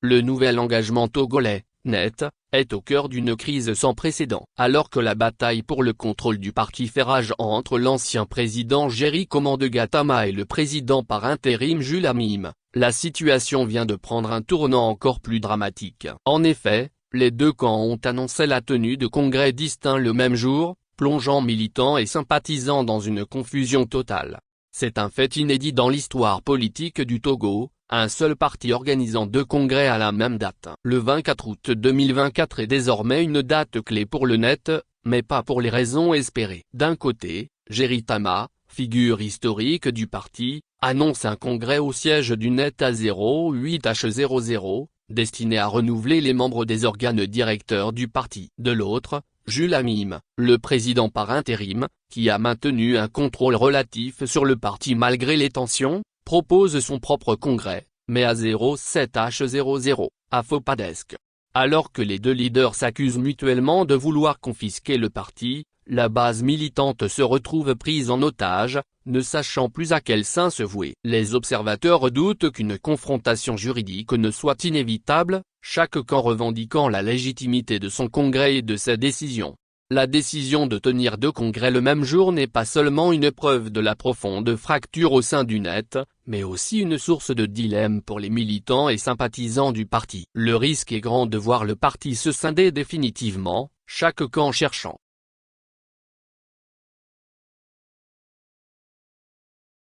le nouvel engagement togolais, net, est au cœur d'une crise sans précédent. Alors que la bataille pour le contrôle du parti fait rage entre l'ancien président Géry Commande Gattama et le président par intérim Jules Amim, la situation vient de prendre un tournant encore plus dramatique. En effet, les deux camps ont annoncé la tenue de congrès distincts le même jour, plongeant militants et sympathisants dans une confusion totale. C'est un fait inédit dans l'histoire politique du Togo, un seul parti organisant deux congrès à la même date. Le 24 août 2024 est désormais une date clé pour le net, mais pas pour les raisons espérées. D'un côté, Géry Tama, figure historique du parti, annonce un congrès au siège du net à 08h00, destiné à renouveler les membres des organes directeurs du parti. De l'autre, Jules Amim, le président par intérim, qui a maintenu un contrôle relatif sur le parti malgré les tensions, propose son propre congrès, mais à 07h00, à Fopadesk. Alors que les deux leaders s'accusent mutuellement de vouloir confisquer le parti, la base militante se retrouve prise en otage, ne sachant plus à quel saint se vouer. Les observateurs redoutent qu'une confrontation juridique ne soit inévitable, chaque camp revendiquant la légitimité de son congrès et de ses décisions. La décision de tenir deux congrès le même jour n'est pas seulement une preuve de la profonde fracture au sein du net, mais aussi une source de dilemme pour les militants et sympathisants du parti. Le risque est grand de voir le parti se scinder définitivement, chaque camp cherchant